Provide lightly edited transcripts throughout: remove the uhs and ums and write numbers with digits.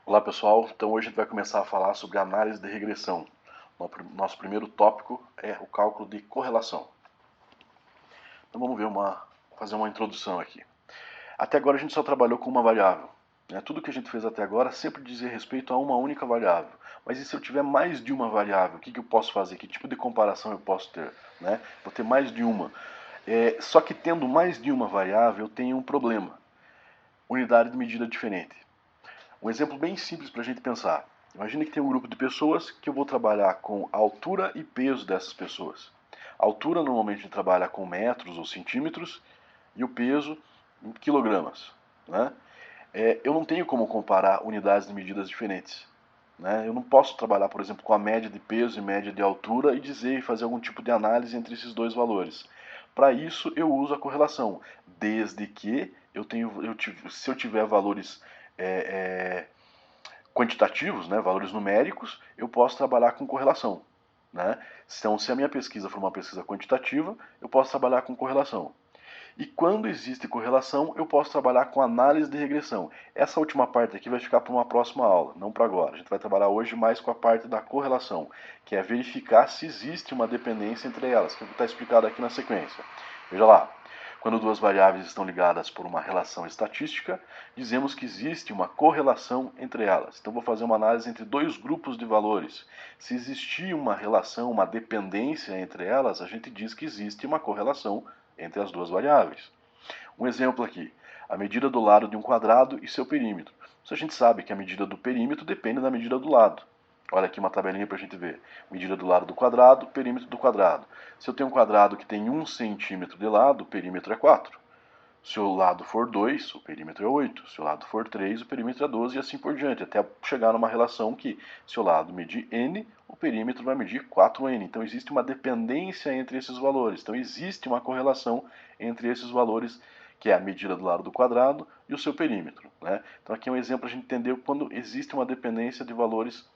Olá pessoal, então hoje a gente vai começar a falar sobre análise de regressão. Nosso primeiro tópico é o cálculo de correlação. Então vamos fazer uma introdução aqui. Até agora a gente só trabalhou com uma variável. Tudo que a gente fez até agora sempre dizia respeito a uma única variável. Mas e se eu tiver mais de uma variável, o que eu posso fazer? Que tipo de comparação eu posso ter? Vou ter mais de uma. Só que tendo mais de uma variável eu tenho um problema. Unidade de medida diferente. Um exemplo bem simples para a gente pensar. Imagine que tem um grupo de pessoas que eu vou trabalhar com a altura e peso dessas pessoas. A altura normalmente a gente trabalha com metros ou centímetros e o peso em quilogramas. Né? Eu não tenho como comparar unidades de medidas diferentes. Eu não posso trabalhar, por exemplo, com a média de peso e média de altura e dizer e fazer algum tipo de análise entre esses dois valores. Para isso eu uso a correlação, desde que se eu tiver valores é, é, quantitativos, valores numéricos, eu posso trabalhar com correlação. Então, se a minha pesquisa for uma pesquisa quantitativa, eu posso trabalhar com correlação. E quando existe correlação, eu posso trabalhar com análise de regressão. Essa última parte aqui vai ficar para uma próxima aula, não para agora. A gente vai trabalhar hoje mais com a parte da correlação, que é verificar se existe uma dependência entre elas, que está explicado aqui na sequência. Veja lá. Quando duas variáveis estão ligadas por uma relação estatística, dizemos que existe uma correlação entre elas. Então vou fazer uma análise entre dois grupos de valores. Se existir uma relação, uma dependência entre elas, a gente diz que existe uma correlação entre as duas variáveis. Um exemplo aqui, a medida do lado de um quadrado e seu perímetro. Isso a gente sabe que a medida do perímetro depende da medida do lado. Olha aqui uma tabelinha para a gente ver. Medida do lado do quadrado, perímetro do quadrado. Se eu tenho um quadrado que tem 1 centímetro de lado, o perímetro é 4. Se o lado for 2, o perímetro é 8. Se o lado for 3, o perímetro é 12 e assim por diante, até chegar numa relação que, se o lado medir n, o perímetro vai medir 4n. Então existe uma dependência entre esses valores. Então existe uma correlação entre esses valores, que é a medida do lado do quadrado e o seu perímetro. Então aqui é um exemplo para a gente entender quando existe uma dependência de valores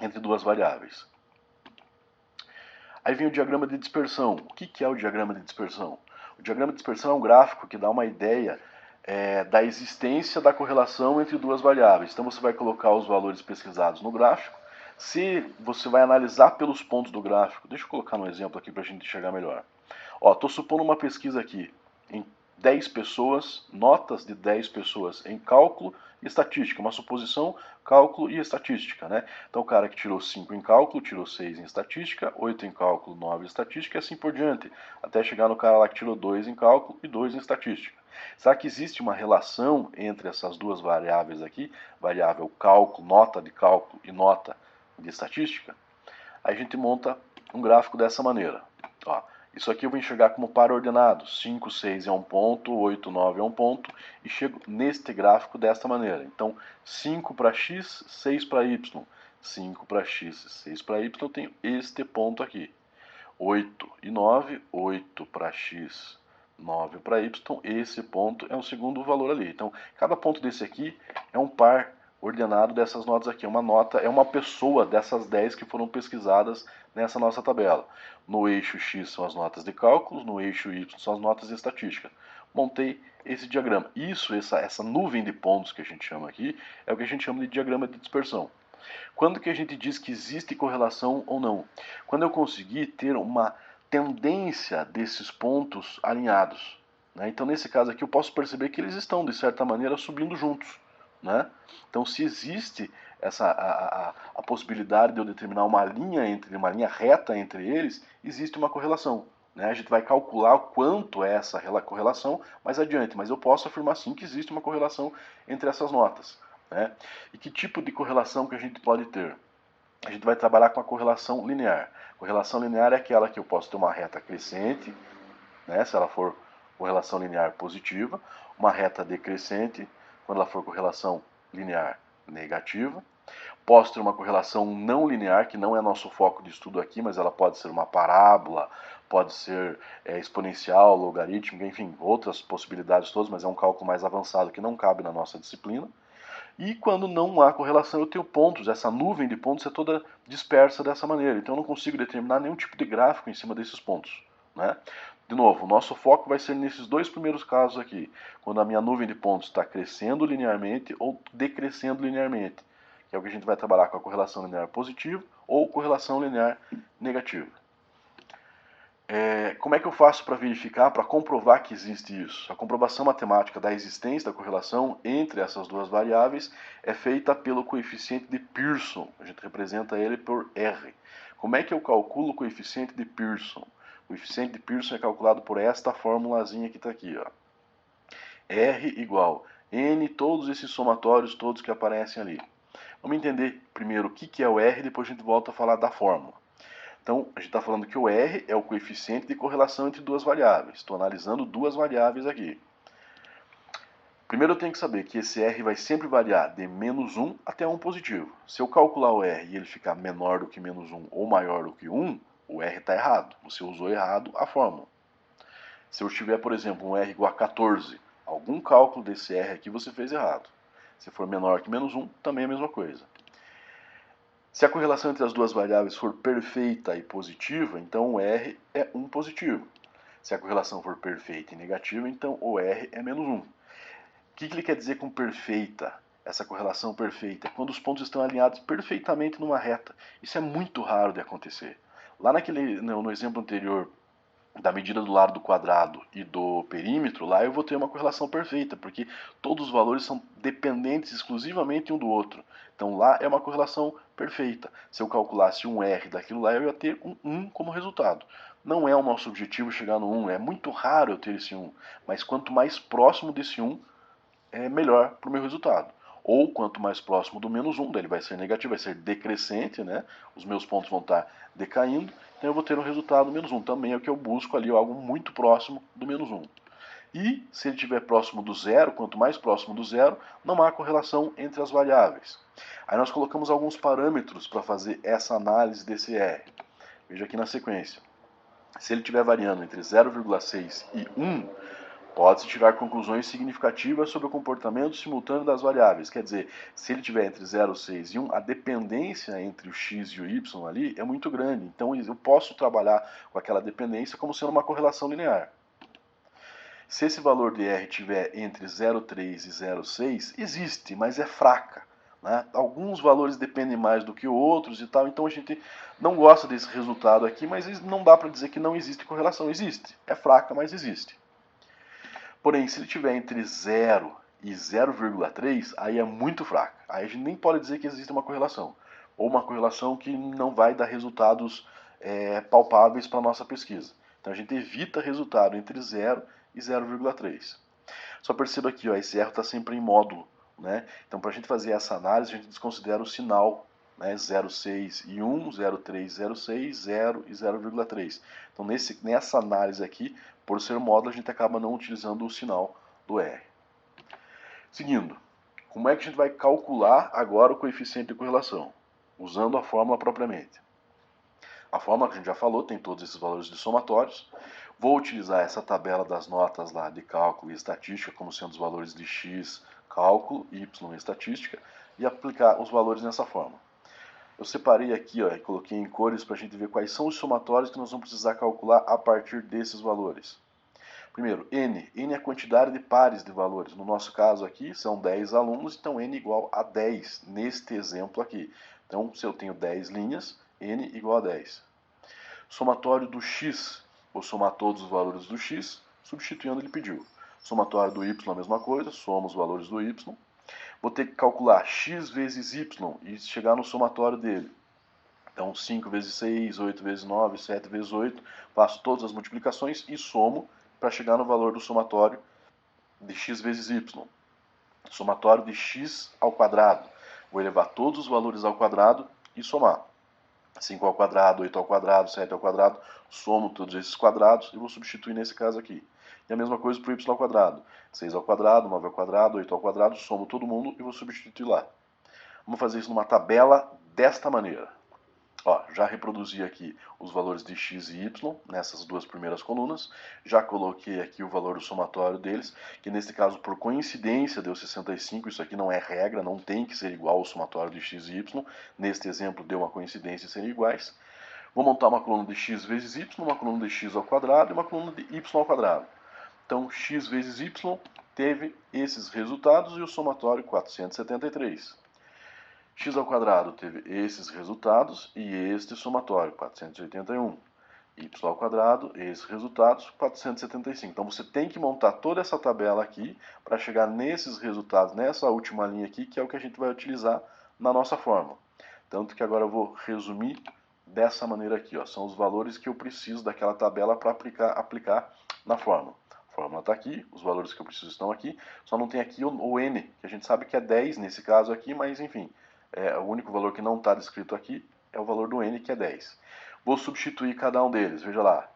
entre duas variáveis. Aí vem o diagrama de dispersão. O que é o diagrama de dispersão? O diagrama de dispersão é um gráfico que dá uma ideia da existência da correlação entre duas variáveis. Então você vai colocar os valores pesquisados no gráfico. Se você vai analisar pelos pontos do gráfico, deixa eu colocar um exemplo aqui para a gente enxergar melhor. Estou supondo uma pesquisa aqui em 10 pessoas, notas de 10 pessoas em cálculo e estatística, uma suposição, cálculo e estatística. Então o cara que tirou 5 em cálculo, tirou 6 em estatística, 8 em cálculo, 9 em estatística e assim por diante, até chegar no cara lá que tirou 2 em cálculo e 2 em estatística. Será que existe uma relação entre essas duas variáveis aqui, variável cálculo, nota de cálculo e nota de estatística? Aí a gente monta um gráfico dessa maneira. Isso aqui eu vou enxergar como par ordenado. 5, 6 é um ponto, 8, 9 é um ponto. E chego neste gráfico desta maneira. Então, 5 para x, 6 para y. 5 para x, 6 para y, eu tenho este ponto aqui. 8 e 9, 8 para x, 9 para y, esse ponto é o segundo valor ali. Então, cada ponto desse aqui é um par ordenado dessas notas aqui. Uma nota é uma pessoa dessas 10 que foram pesquisadas nessa nossa tabela. No eixo X são as notas de cálculos, no eixo Y são as notas de estatística. Montei esse diagrama. Essa nuvem de pontos que a gente chama aqui, é o que a gente chama de diagrama de dispersão. Quando que a gente diz que existe correlação ou não? Quando eu conseguir ter uma tendência desses pontos alinhados. Então, nesse caso aqui, eu posso perceber que eles estão, de certa maneira, subindo juntos. Então, se existe a possibilidade de eu determinar uma linha reta entre eles, existe uma correlação. A gente vai calcular o quanto é essa correlação mais adiante, mas eu posso afirmar sim que existe uma correlação entre essas notas. E que tipo de correlação que a gente pode ter? A gente vai trabalhar com a correlação linear. Correlação linear é aquela que eu posso ter uma reta crescente, se ela for correlação linear positiva, uma reta decrescente, quando ela for correlação linear negativa. Posso ter uma correlação não linear, que não é nosso foco de estudo aqui, mas ela pode ser uma parábola, pode ser exponencial, logarítmica, enfim, outras possibilidades todas, mas é um cálculo mais avançado que não cabe na nossa disciplina. E quando não há correlação, eu tenho pontos. Essa nuvem de pontos é toda dispersa dessa maneira. Então eu não consigo determinar nenhum tipo de gráfico em cima desses pontos. De novo, o nosso foco vai ser nesses dois primeiros casos aqui. Quando a minha nuvem de pontos está crescendo linearmente ou decrescendo linearmente. que é o que a gente vai trabalhar com a correlação linear positiva ou correlação linear negativa. Como é que eu faço para verificar, para comprovar que existe isso? A comprovação matemática da existência da correlação entre essas duas variáveis é feita pelo coeficiente de Pearson. A gente representa ele por R. Como é que eu calculo o coeficiente de Pearson? O coeficiente de Pearson é calculado por esta formulazinha que está aqui, ó. R igual N, todos esses somatórios, todos que aparecem ali. Vamos entender primeiro o que é o R, depois a gente volta a falar da fórmula. Então, a gente está falando que o R é o coeficiente de correlação entre duas variáveis. Estou analisando duas variáveis aqui. Primeiro eu tenho que saber que esse R vai sempre variar de menos 1 até 1 positivo. Se eu calcular o R e ele ficar menor do que menos 1 ou maior do que 1, o R está errado. Você usou errado a fórmula. Se eu tiver, por exemplo, um R igual a 14, algum cálculo desse R aqui você fez errado. Se for menor que menos 1, também é a mesma coisa. Se a correlação entre as duas variáveis for perfeita e positiva, então o R é 1 positivo. Se a correlação for perfeita e negativa, então o R é menos 1. O que ele quer dizer com perfeita? Essa correlação perfeita é quando os pontos estão alinhados perfeitamente numa reta. Isso é muito raro de acontecer. Lá no exemplo anterior da medida do lado do quadrado e do perímetro, lá eu vou ter uma correlação perfeita, porque todos os valores são dependentes exclusivamente um do outro. Então lá é uma correlação perfeita. Se eu calculasse um R daquilo lá, eu ia ter um 1 como resultado. Não é o nosso objetivo chegar no 1, é muito raro eu ter esse 1, mas quanto mais próximo desse 1, é melhor para o meu resultado. Ou quanto mais próximo do menos 1, daí ele vai ser negativo, vai ser decrescente, né? Os meus pontos vão estar decaindo, então eu vou ter um resultado menos 1. Também é o que eu busco ali, algo muito próximo do menos 1. E se ele estiver próximo do zero, quanto mais próximo do zero, não há correlação entre as variáveis. Aí nós colocamos alguns parâmetros para fazer essa análise desse R. Veja aqui na sequência. Se ele estiver variando entre 0,6 e 1, pode-se tirar conclusões significativas sobre o comportamento simultâneo das variáveis. Quer dizer, se ele estiver entre 0, 6 e 1, a dependência entre o x e o y ali é muito grande. Então eu posso trabalhar com aquela dependência como sendo uma correlação linear. Se esse valor de R estiver entre 0,3 e 0,6, existe, mas é fraca. Né? Alguns valores dependem mais do que outros e tal, então a gente não gosta desse resultado aqui, mas não dá para dizer que não existe correlação. Existe, é fraca, mas existe. Porém, se ele estiver entre 0 e 0,3, aí é muito fraca. Aí a gente nem pode dizer que existe uma correlação. Ou uma correlação que não vai dar resultados palpáveis para a nossa pesquisa. Então a gente evita resultado entre 0 e 0,3. Só perceba aqui, ó, esse erro está sempre em módulo. Né? Então para a gente fazer essa análise, a gente desconsidera o sinal. Né? 0,6 e 1, 0,3, 0,6, 0 e 0,3. Então nessa análise aqui, por ser módulo, a gente acaba não utilizando o sinal do R. Seguindo, como é que a gente vai calcular agora o coeficiente de correlação? Usando a fórmula propriamente. A fórmula que a gente já falou tem todos esses valores de somatórios. Vou utilizar essa tabela das notas lá de cálculo e estatística como sendo os valores de x, cálculo, y e estatística e aplicar os valores nessa fórmula. Eu separei aqui, ó, e coloquei em cores para a gente ver quais são os somatórios que nós vamos precisar calcular a partir desses valores. Primeiro, N. N é a quantidade de pares de valores. No nosso caso aqui, são 10 alunos, então N igual a 10, neste exemplo aqui. Então, se eu tenho 10 linhas, N igual a 10. Somatório do X. Vou somar todos os valores do X, substituindo ele pediu. Somatório do Y, a mesma coisa, soma os valores do Y. Vou ter que calcular x vezes y e chegar no somatório dele. Então, 5 vezes 6, 8 vezes 9, 7 vezes 8. Faço todas as multiplicações e somo para chegar no valor do somatório de x vezes y. Somatório de x ao quadrado. Vou elevar todos os valores ao quadrado e somar. 5 ao quadrado, 8 ao quadrado, 7 ao quadrado. Somo todos esses quadrados e vou substituir nesse caso aqui. E a mesma coisa para o y ao quadrado. 6 ao quadrado, 9 ao quadrado, 8 ao quadrado, somo todo mundo e vou substituir lá. Vamos fazer isso numa tabela desta maneira. Ó, já reproduzi aqui os valores de x e y nessas duas primeiras colunas. Já coloquei aqui o valor do somatório deles, que nesse caso, por coincidência, deu 65. Isso aqui não é regra, não tem que ser igual ao somatório de x e y. Neste exemplo, deu uma coincidência serem iguais. Vou montar uma coluna de x vezes y, uma coluna de x ao quadrado e uma coluna de y ao quadrado. Então, x vezes y teve esses resultados e o somatório 473. x ao quadrado teve esses resultados e este somatório, 481. Y ao quadrado, esses resultados, 475. Então você tem que montar toda essa tabela aqui para chegar nesses resultados, nessa última linha aqui, que é o que a gente vai utilizar na nossa fórmula. Tanto que agora eu vou resumir dessa maneira aqui, ó. São os valores que eu preciso daquela tabela para aplicar na fórmula. A fórmula está aqui, os valores que eu preciso estão aqui, só não tem aqui o n, que a gente sabe que é 10 nesse caso aqui, mas enfim, o único valor que não está descrito aqui é o valor do n, que é 10. Vou substituir cada um deles, veja lá.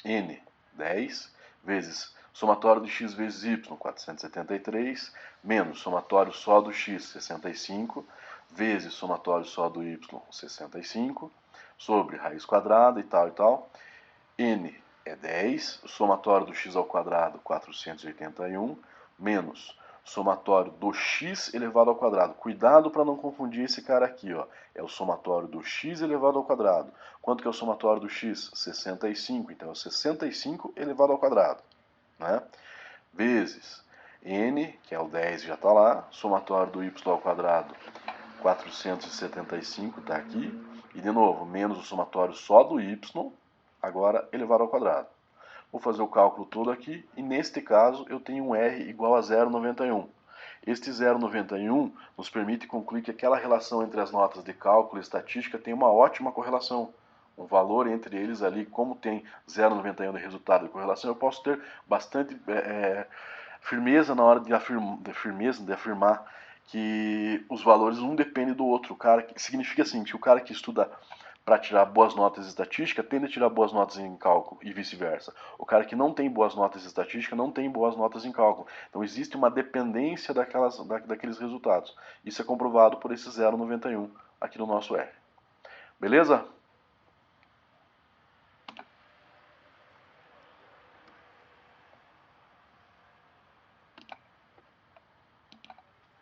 N, 10, vezes somatório de x vezes y, 473, menos somatório só do x, 65, vezes somatório só do y, 65, sobre raiz quadrada e tal. N é 10, somatório do x ao quadrado, 481, menos somatório do x elevado ao quadrado. Cuidado para não confundir esse cara aqui, ó. É o somatório do x elevado ao quadrado. Quanto que é o somatório do x? 65. Então é o 65 elevado ao quadrado, né? Vezes n, que é o 10, já está lá. Somatório do y ao quadrado, 475, está aqui. E de novo, menos o somatório só do y, agora elevado ao quadrado. Vou fazer o cálculo todo aqui, e neste caso eu tenho um R igual a 0,91. Este 0,91 nos permite concluir que aquela relação entre as notas de cálculo e estatística tem uma ótima correlação. Um valor entre eles ali, como tem 0,91 de resultado de correlação, eu posso ter bastante firmeza na hora de afirmar que os valores um depende do outro. Significa assim, que o cara que estuda para tirar boas notas em estatística tende a tirar boas notas em cálculo e vice-versa. O cara que não tem boas notas em estatística não tem boas notas em cálculo. Então existe uma dependência daqueles resultados. Isso é comprovado por esse 0,91 aqui no nosso R. Beleza?